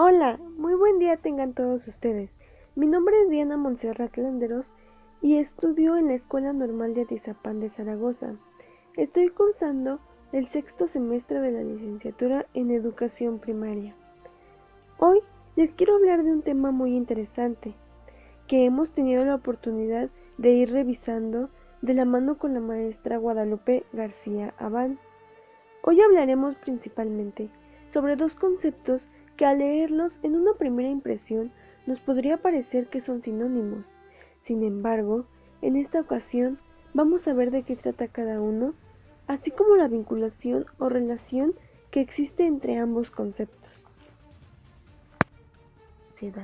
Hola, muy buen día tengan todos ustedes. Mi nombre es Diana Montserrat Landeros y estudio en la Escuela Normal de Atizapán de Zaragoza. Estoy cursando el sexto semestre de la licenciatura en Educación Primaria. Hoy les quiero hablar de un tema muy interesante que hemos tenido la oportunidad de ir revisando de la mano con la maestra Guadalupe García Abán. Hoy hablaremos principalmente sobre dos conceptos que al leerlos en una primera impresión nos podría parecer que son sinónimos. Sin embargo, en esta ocasión vamos a ver de qué trata cada uno, así como la vinculación o relación que existe entre ambos conceptos. El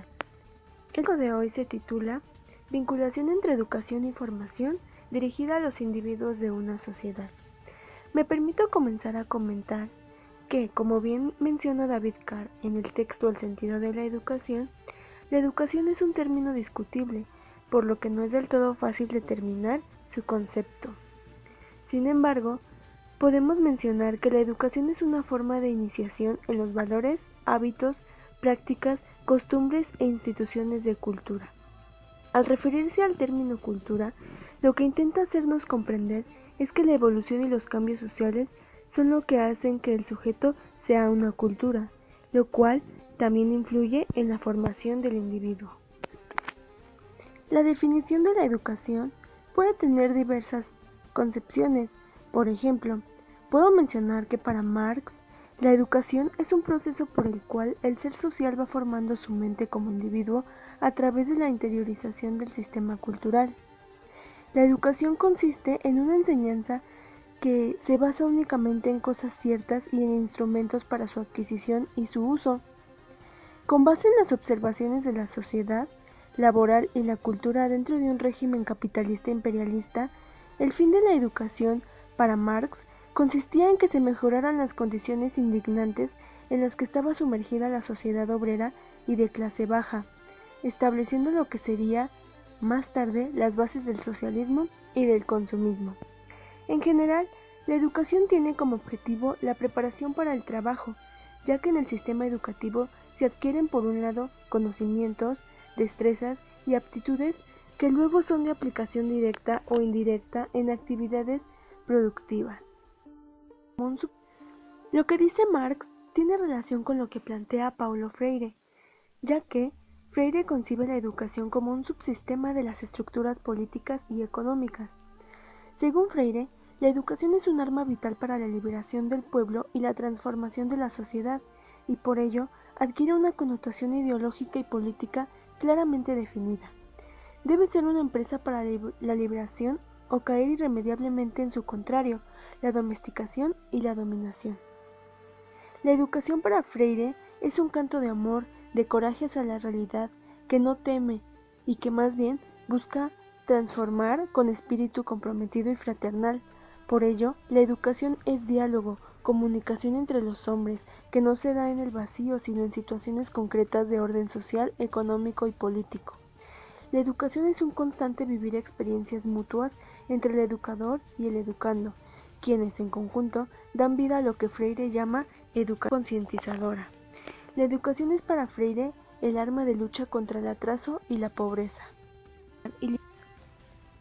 libro de hoy se titula Vinculación entre educación y formación dirigida a los individuos de una sociedad. Me permito comenzar a comentar que, como bien menciona David Carr en el texto El sentido de la educación es un término discutible, por lo que no es del todo fácil determinar su concepto. Sin embargo, podemos mencionar que la educación es una forma de iniciación en los valores, hábitos, prácticas, costumbres e instituciones de cultura. Al referirse al término cultura, lo que intenta hacernos comprender es que la evolución y los cambios sociales son lo que hacen que el sujeto sea una cultura, lo cual también influye en la formación del individuo. La definición de la educación puede tener diversas concepciones. Por ejemplo, puedo mencionar que para Marx, la educación es un proceso por el cual el ser social va formando su mente como individuo a través de la interiorización del sistema cultural. La educación consiste en una enseñanza que se basa únicamente en cosas ciertas y en instrumentos para su adquisición y su uso. Con base en las observaciones de la sociedad laboral y la cultura dentro de un régimen capitalista imperialista, el fin de la educación, para Marx, consistía en que se mejoraran las condiciones indignantes en las que estaba sumergida la sociedad obrera y de clase baja, estableciendo lo que sería, más tarde, las bases del socialismo y del consumismo. En general, la educación tiene como objetivo la preparación para el trabajo, ya que en el sistema educativo se adquieren por un lado conocimientos, destrezas y aptitudes que luego son de aplicación directa o indirecta en actividades productivas. Lo que dice Marx tiene relación con lo que plantea Paulo Freire, ya que Freire concibe la educación como un subsistema de las estructuras políticas y económicas. Según Freire, la educación es un arma vital para la liberación del pueblo y la transformación de la sociedad, y por ello adquiere una connotación ideológica y política claramente definida. Debe ser una empresa para la liberación o caer irremediablemente en su contrario, la domesticación y la dominación. La educación para Freire es un canto de amor, de coraje hacia la realidad, que no teme y que más bien busca transformar con espíritu comprometido y fraternal. Por ello, la educación es diálogo, comunicación entre los hombres, que no se da en el vacío, sino en situaciones concretas de orden social, económico y político. La educación es un constante vivir experiencias mutuas entre el educador y el educando, quienes en conjunto dan vida a lo que Freire llama educación concientizadora. La educación es para Freire el arma de lucha contra el atraso y la pobreza.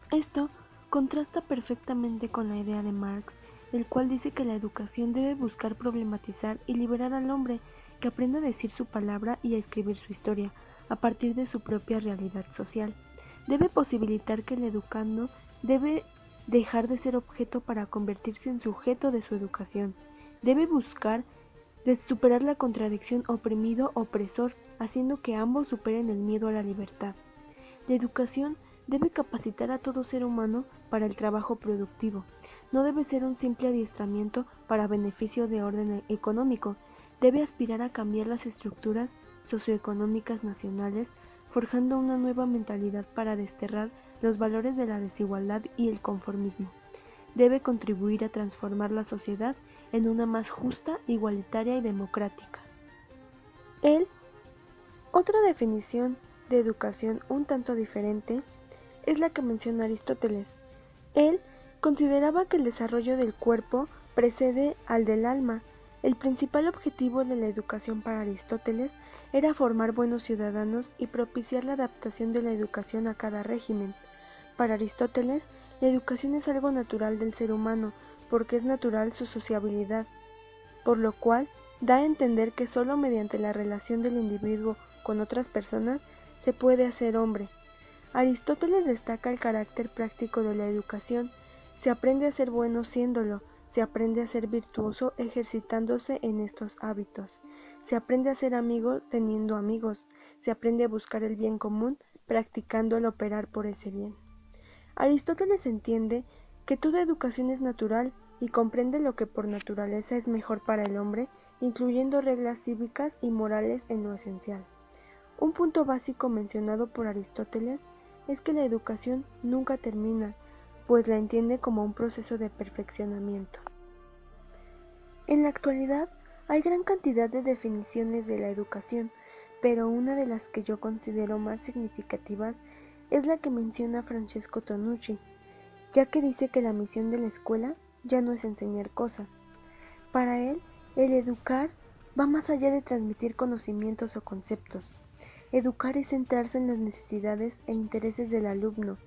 Esto contrasta perfectamente con la idea de Marx, el cual dice que la educación debe buscar problematizar y liberar al hombre, que aprenda a decir su palabra y a escribir su historia, a partir de su propia realidad social. Debe posibilitar que el educando debe dejar de ser objeto para convertirse en sujeto de su educación. Debe buscar superar la contradicción oprimido-opresor, haciendo que ambos superen el miedo a la libertad. La educación debe capacitar a todo ser humano para el trabajo productivo. No debe ser un simple adiestramiento para beneficio de orden económico. Debe aspirar a cambiar las estructuras socioeconómicas nacionales, forjando una nueva mentalidad para desterrar los valores de la desigualdad y el conformismo. Debe contribuir a transformar la sociedad en una más justa, igualitaria y democrática. Otra definición de educación un tanto diferente es la que menciona Aristóteles. Él consideraba que el desarrollo del cuerpo precede al del alma, El principal objetivo de la educación para Aristóteles era formar buenos ciudadanos y propiciar la adaptación de la educación a cada régimen. Para Aristóteles, la educación es algo natural del ser humano, porque es natural su sociabilidad, por lo cual da a entender que solo mediante la relación del individuo con otras personas se puede hacer hombre. Aristóteles destaca el carácter práctico de la educación. Se aprende a ser bueno siéndolo, se aprende a ser virtuoso ejercitándose en estos hábitos, se aprende a ser amigo teniendo amigos, se aprende a buscar el bien común practicando el operar por ese bien. Aristóteles entiende que toda educación es natural y comprende lo que por naturaleza es mejor para el hombre, incluyendo reglas cívicas y morales en lo esencial. Un punto básico mencionado por Aristóteles es que la educación nunca termina, pues la entiende como un proceso de perfeccionamiento. En la actualidad hay gran cantidad de definiciones de la educación, pero una de las que yo considero más significativas es la que menciona Francesco Tonucci, ya que dice que la misión de la escuela ya no es enseñar cosas. Para él, el educar va más allá de transmitir conocimientos o conceptos. Educar es centrarse en las necesidades e intereses del alumno.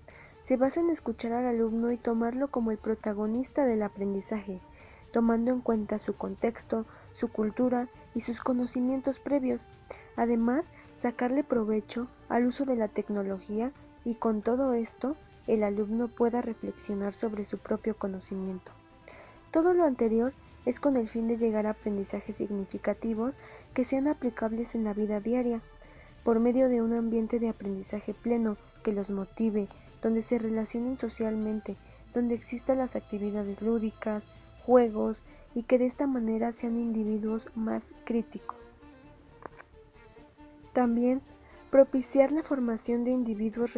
Se basa en escuchar al alumno y tomarlo como el protagonista del aprendizaje, tomando en cuenta su contexto, su cultura y sus conocimientos previos. Además, sacarle provecho al uso de la tecnología y con todo esto, el alumno pueda reflexionar sobre su propio conocimiento. Todo lo anterior es con el fin de llegar a aprendizajes significativos que sean aplicables en la vida diaria, por medio de un ambiente de aprendizaje pleno que los motive, donde se relacionen socialmente, donde existan las actividades lúdicas, juegos y que de esta manera sean individuos más críticos. También propiciar la formación de individuos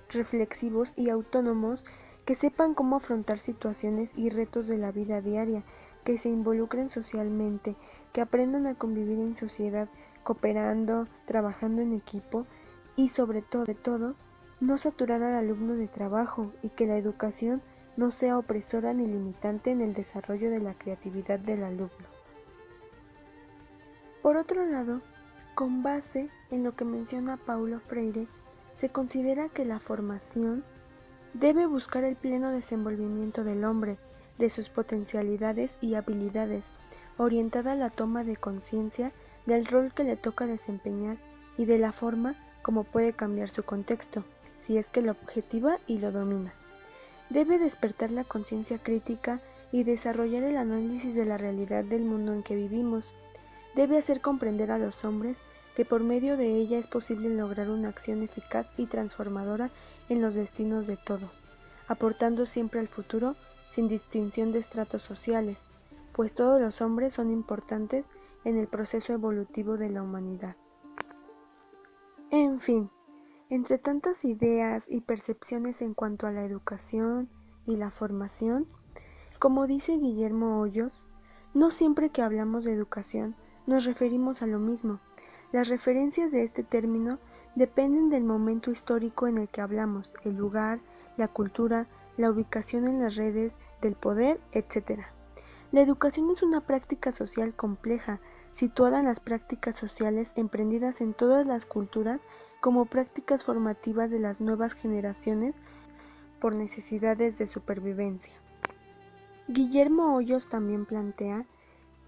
reflexivos y autónomos que sepan cómo afrontar situaciones y retos de la vida diaria, que se involucren socialmente, que aprendan a convivir en sociedad, cooperando, trabajando en equipo y sobre todo, no saturar al alumno de trabajo y que la educación no sea opresora ni limitante en el desarrollo de la creatividad del alumno. Por otro lado, con base en lo que menciona Paulo Freire, se considera que la formación debe buscar el pleno desenvolvimiento del hombre, de sus potencialidades y habilidades, orientada a la toma de conciencia del rol que le toca desempeñar y de la forma como puede cambiar su contexto, si es que lo objetiva y lo domina. Debe despertar la conciencia crítica y desarrollar el análisis de la realidad del mundo en que vivimos. Debe hacer comprender a los hombres que por medio de ella es posible lograr una acción eficaz y transformadora en los destinos de todos, aportando siempre al futuro sin distinción de estratos sociales, pues todos los hombres son importantes en el proceso evolutivo de la humanidad. En fin, entre tantas ideas y percepciones en cuanto a la educación y la formación, como dice Guillermo Hoyos, no siempre que hablamos de educación nos referimos a lo mismo. Las referencias de este término dependen del momento histórico en el que hablamos, el lugar, la cultura, la ubicación en las redes, del poder, etc. La educación es una práctica social compleja, situada en las prácticas sociales emprendidas en todas las culturas como prácticas formativas de las nuevas generaciones por necesidades de supervivencia. Guillermo Hoyos también plantea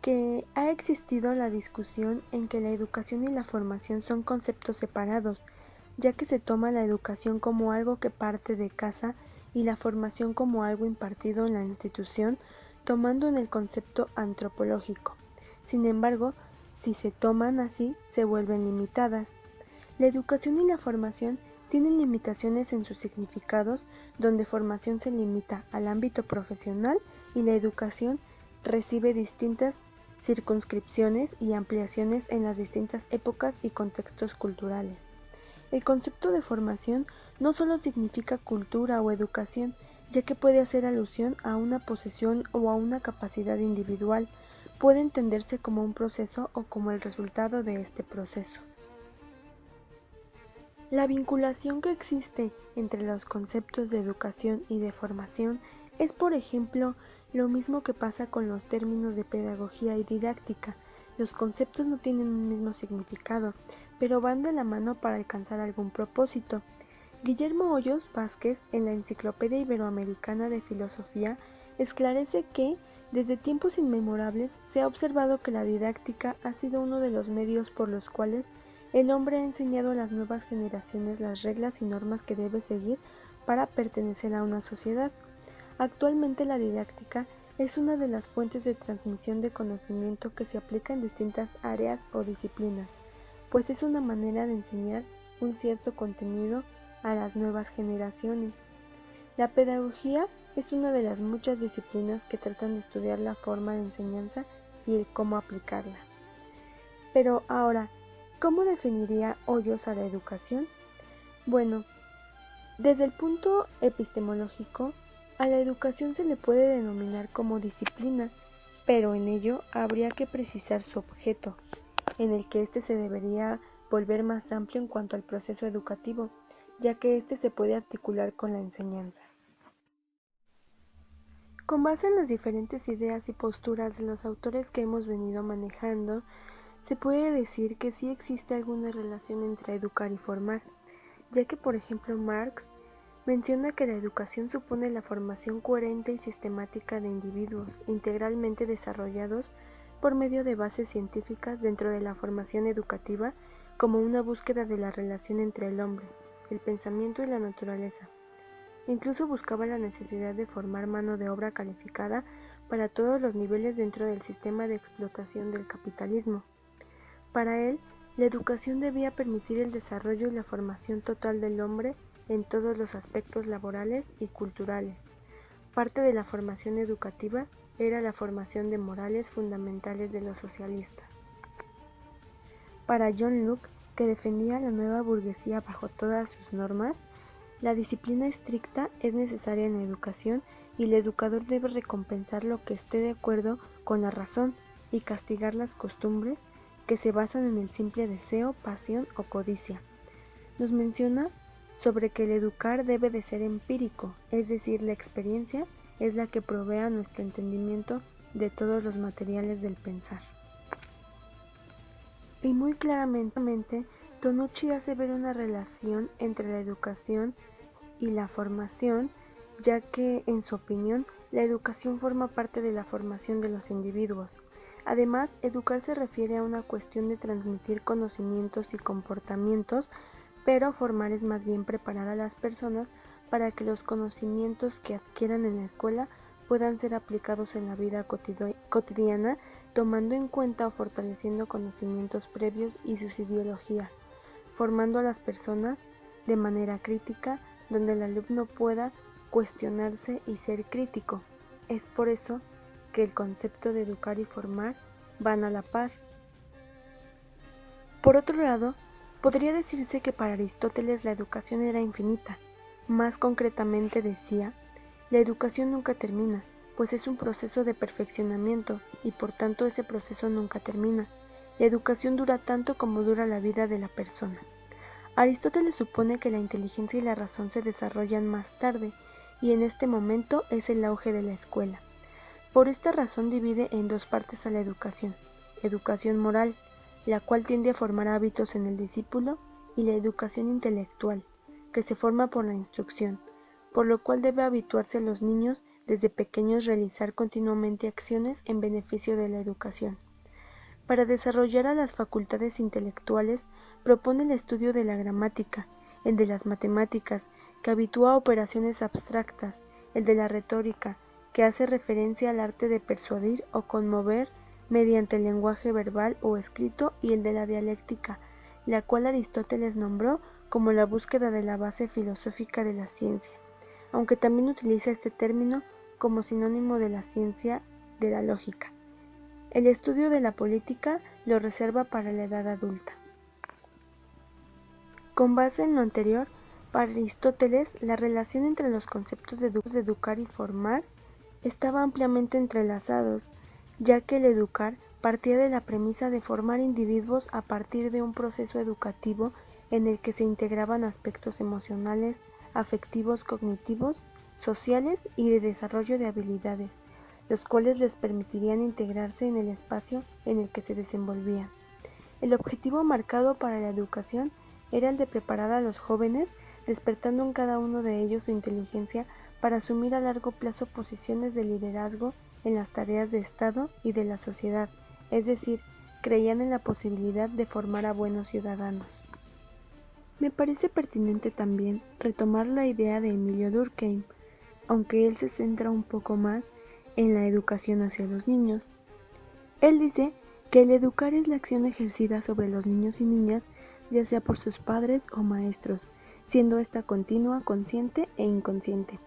que ha existido la discusión en que la educación y la formación son conceptos separados, ya que se toma la educación como algo que parte de casa y la formación como algo impartido en la institución, tomando en el concepto antropológico. Sin embargo, si se toman así, se vuelven limitadas. La educación y la formación tienen limitaciones en sus significados, donde formación se limita al ámbito profesional y la educación recibe distintas circunscripciones y ampliaciones en las distintas épocas y contextos culturales. El concepto de formación no solo significa cultura o educación, ya que puede hacer alusión a una posesión o a una capacidad individual, puede entenderse como un proceso o como el resultado de este proceso. La vinculación que existe entre los conceptos de educación y de formación es, por ejemplo, Lo mismo que pasa con los términos de pedagogía y didáctica. Los conceptos no tienen un mismo significado, pero van de la mano para alcanzar algún propósito. Guillermo Hoyos Vázquez, en la Enciclopedia Iberoamericana de Filosofía, esclarece que, desde tiempos inmemorables, se ha observado que la didáctica ha sido uno de los medios por los cuales el hombre ha enseñado a las nuevas generaciones las reglas y normas que debe seguir para pertenecer a una sociedad. Actualmente la didáctica es una de las fuentes de transmisión de conocimiento que se aplica en distintas áreas o disciplinas, pues es una manera de enseñar un cierto contenido a las nuevas generaciones. La pedagogía es una de las muchas disciplinas que tratan de estudiar la forma de enseñanza y el cómo aplicarla. Pero ahora, ¿cómo definiría Hoyos a la educación? Bueno, desde el punto epistemológico, a la educación se le puede denominar como disciplina, pero en ello habría que precisar su objeto, en el que éste se debería volver más amplio en cuanto al proceso educativo, ya que éste se puede articular con la enseñanza. Con base en las diferentes ideas y posturas de los autores que hemos venido manejando, se puede decir que sí existe alguna relación entre educar y formar, ya que por ejemplo Marx menciona que la educación supone la formación coherente y sistemática de individuos integralmente desarrollados por medio de bases científicas dentro de la formación educativa como una búsqueda de la relación entre el hombre, el pensamiento y la naturaleza. Incluso buscaba la necesidad de formar mano de obra calificada para todos los niveles dentro del sistema de explotación del capitalismo. Para él, la educación debía permitir el desarrollo y la formación total del hombre en todos los aspectos laborales y culturales. Parte de la formación educativa era la formación de morales fundamentales de los socialistas. Para John Locke, que defendía la nueva burguesía bajo todas sus normas, la disciplina estricta es necesaria en la educación y el educador debe recompensar lo que esté de acuerdo con la razón y castigar las costumbres que se basan en el simple deseo, pasión o codicia. Nos menciona sobre que el educar debe de ser empírico, es decir, la experiencia es la que provea nuestro entendimiento de todos los materiales del pensar. Y muy claramente, Tonucci hace ver una relación entre la educación y la formación, ya que, en su opinión, la educación forma parte de la formación de los individuos. Además, educar se refiere a una cuestión de transmitir conocimientos y comportamientos, pero formar es más bien preparar a las personas para que los conocimientos que adquieran en la escuela puedan ser aplicados en la vida cotidiana, tomando en cuenta o fortaleciendo conocimientos previos y sus ideologías, formando a las personas de manera crítica, donde el alumno pueda cuestionarse y ser crítico. Es por eso que el concepto de educar y formar van a la par. Por otro lado, podría decirse que para Aristóteles la educación era infinita. Más concretamente decía, la educación nunca termina, pues es un proceso de perfeccionamiento y por tanto ese proceso nunca termina. La educación dura tanto como dura la vida de la persona. Aristóteles supone que la inteligencia y la razón se desarrollan más tarde, y en este momento es el auge de la escuela. Por esta razón divide en dos partes a la educación: educación moral, la cual tiende a formar hábitos en el discípulo, y la educación intelectual, que se forma por la instrucción, por lo cual debe habituarse a los niños desde pequeños realizar continuamente acciones en beneficio de la educación. Para desarrollar a las facultades intelectuales, propone el estudio de la gramática, el de las matemáticas, que habitúa a operaciones abstractas, el de la retórica, que hace referencia al arte de persuadir o conmover mediante el lenguaje verbal o escrito, y el de la dialéctica, la cual Aristóteles nombró como la búsqueda de la base filosófica de la ciencia, aunque también utiliza este término como sinónimo de la ciencia de la lógica. El estudio de la política lo reserva para la edad adulta. Con base en lo anterior, para Aristóteles, la relación entre los conceptos de educar y formar estaba ampliamente entrelazados, ya que el educar partía de la premisa de formar individuos a partir de un proceso educativo en el que se integraban aspectos emocionales, afectivos, cognitivos, sociales y de desarrollo de habilidades, los cuales les permitirían integrarse en el espacio en el que se desenvolvían. El objetivo marcado para la educación era el de preparar a los jóvenes, despertando en cada uno de ellos su inteligencia para asumir a largo plazo posiciones de liderazgo en las tareas de Estado y de la sociedad, es decir, creían en la posibilidad de formar a buenos ciudadanos. Me parece pertinente también retomar la idea de Emilio Durkheim, aunque él se centra un poco más en la educación hacia los niños. Él dice que el educar es la acción ejercida sobre los niños y niñas, ya sea por sus padres o maestros, siendo esta continua, consciente e inconsciente.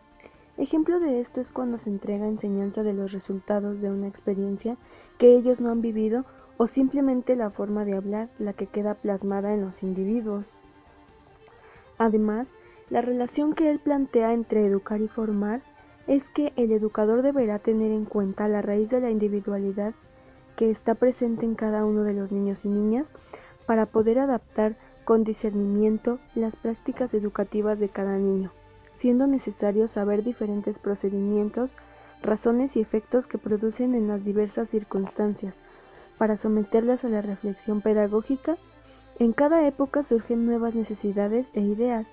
Ejemplo de esto es cuando se entrega enseñanza de los resultados de una experiencia que ellos no han vivido o simplemente la forma de hablar la que queda plasmada en los individuos. Además, la relación que él plantea entre educar y formar es que el educador deberá tener en cuenta la raíz de la individualidad que está presente en cada uno de los niños y niñas para poder adaptar con discernimiento las prácticas educativas de cada niño, siendo necesario saber diferentes procedimientos, razones y efectos que producen en las diversas circunstancias, para someterlas a la reflexión pedagógica. En cada época surgen nuevas necesidades e ideas,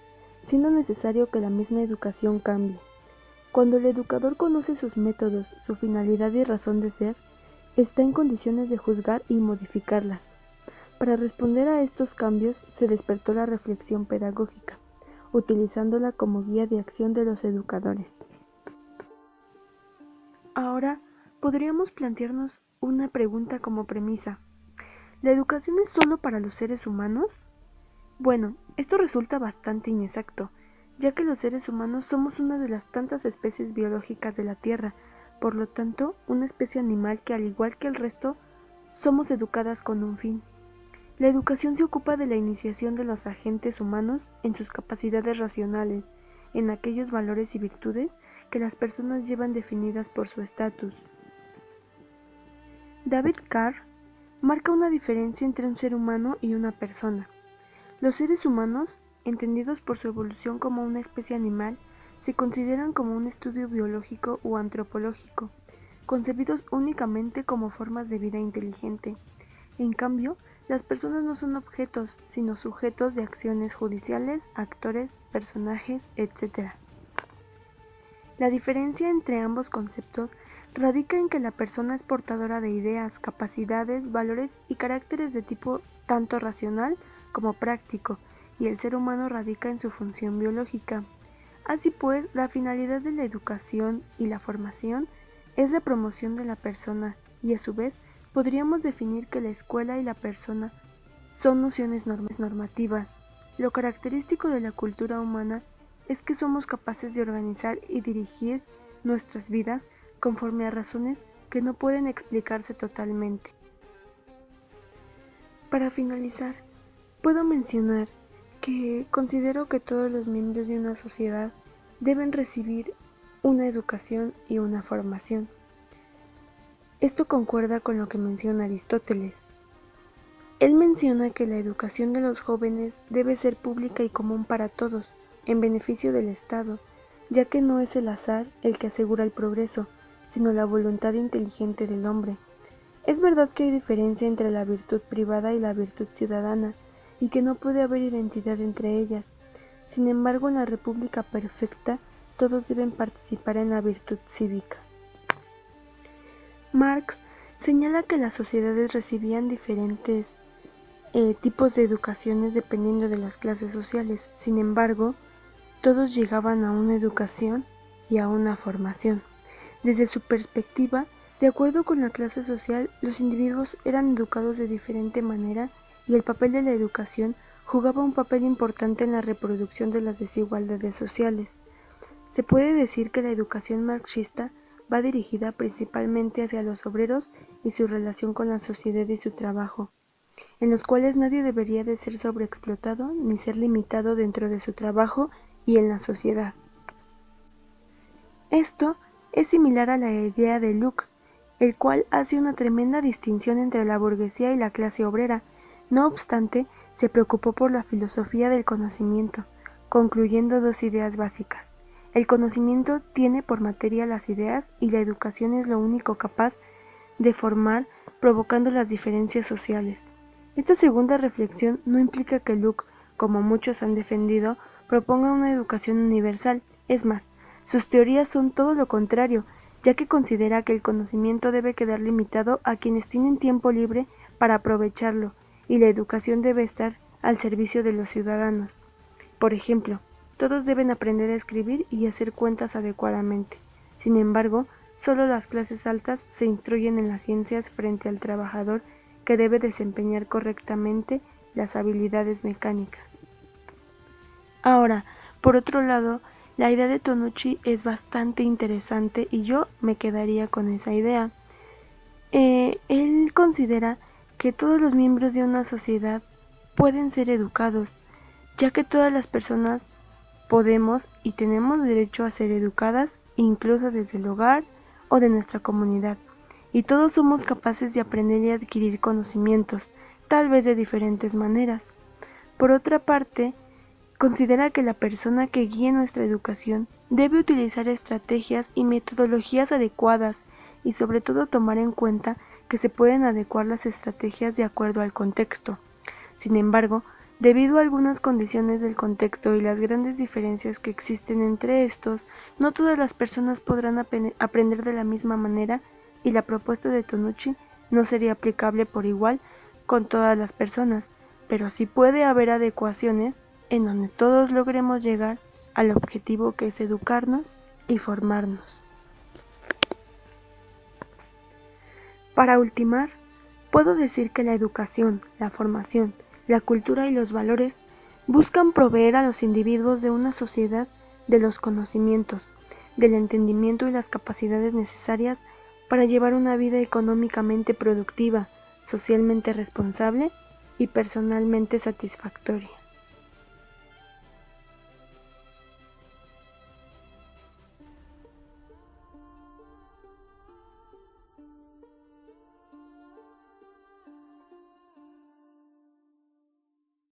siendo necesario que la misma educación cambie. Cuando el educador conoce sus métodos, su finalidad y razón de ser, está en condiciones de juzgar y modificarlas. Para responder a estos cambios se despertó la reflexión pedagógica, utilizándola como guía de acción de los educadores. Ahora podríamos plantearnos una pregunta como premisa. ¿La educación es solo para los seres humanos? Bueno, esto resulta bastante inexacto, ya que los seres humanos somos una de las tantas especies biológicas de la Tierra, por lo tanto, una especie animal que al igual que el resto, somos educadas con un fin. La educación se ocupa de la iniciación de los agentes humanos en sus capacidades racionales, en aquellos valores y virtudes que las personas llevan definidas por su estatus. David Carr marca una diferencia entre un ser humano y una persona. Los seres humanos, entendidos por su evolución como una especie animal, se consideran como un estudio biológico o antropológico, concebidos únicamente como formas de vida inteligente. En cambio, las personas no son objetos, sino sujetos de acciones judiciales, actores, personajes, etc. La diferencia entre ambos conceptos radica en que la persona es portadora de ideas, capacidades, valores y caracteres de tipo tanto racional como práctico, y el ser humano radica en su función biológica. Así pues, la finalidad de la educación y la formación es la promoción de la persona, y a su vez podríamos definir que la escuela y la persona son nociones normativas. Lo característico de la cultura humana es que somos capaces de organizar y dirigir nuestras vidas conforme a razones que no pueden explicarse totalmente. Para finalizar, puedo mencionar que considero que todos los miembros de una sociedad deben recibir una educación y una formación. Esto concuerda con lo que menciona Aristóteles. Él menciona que la educación de los jóvenes debe ser pública y común para todos, en beneficio del Estado, ya que no es el azar el que asegura el progreso, sino la voluntad inteligente del hombre. Es verdad que hay diferencia entre la virtud privada y la virtud ciudadana, y que no puede haber identidad entre ellas. Sin embargo, en la República perfecta, todos deben participar en la virtud cívica. Marx señala que las sociedades recibían diferentes tipos de educaciones dependiendo de las clases sociales. Sin embargo, todos llegaban a una educación y a una formación. Desde su perspectiva, de acuerdo con la clase social, los individuos eran educados de diferente manera y el papel de la educación jugaba un papel importante en la reproducción de las desigualdades sociales. Se puede decir que la educación marxista va dirigida principalmente hacia los obreros y su relación con la sociedad y su trabajo, en los cuales nadie debería de ser sobreexplotado ni ser limitado dentro de su trabajo y en la sociedad. Esto es similar a la idea de Locke, el cual hace una tremenda distinción entre la burguesía y la clase obrera. No obstante, se preocupó por la filosofía del conocimiento, concluyendo dos ideas básicas. El conocimiento tiene por materia las ideas y la educación es lo único capaz de formar, provocando las diferencias sociales. Esta segunda reflexión no implica que Luke, como muchos han defendido, proponga una educación universal. Es más, sus teorías son todo lo contrario, ya que considera que el conocimiento debe quedar limitado a quienes tienen tiempo libre para aprovecharlo, y la educación debe estar al servicio de los ciudadanos. Por ejemplo, todos deben aprender a escribir y hacer cuentas adecuadamente. Sin embargo, solo las clases altas se instruyen en las ciencias frente al trabajador que debe desempeñar correctamente las habilidades mecánicas. Ahora, por otro lado, la idea de Tonucci es bastante interesante y yo me quedaría con esa idea. Él considera que todos los miembros de una sociedad pueden ser educados, ya que todas las personas podemos y tenemos derecho a ser educadas, incluso desde el hogar o de nuestra comunidad, y todos somos capaces de aprender y adquirir conocimientos, tal vez de diferentes maneras. Por otra parte, considera que la persona que guíe nuestra educación debe utilizar estrategias y metodologías adecuadas y sobre todo tomar en cuenta que se pueden adecuar las estrategias de acuerdo al contexto. Sin embargo, debido a algunas condiciones del contexto y las grandes diferencias que existen entre estos, no todas las personas podrán aprender de la misma manera y la propuesta de Tonucci no sería aplicable por igual con todas las personas, pero sí puede haber adecuaciones en donde todos logremos llegar al objetivo que es educarnos y formarnos. Para ultimar, puedo decir que la educación, la formación, la cultura y los valores buscan proveer a los individuos de una sociedad de los conocimientos, del entendimiento y las capacidades necesarias para llevar una vida económicamente productiva, socialmente responsable y personalmente satisfactoria.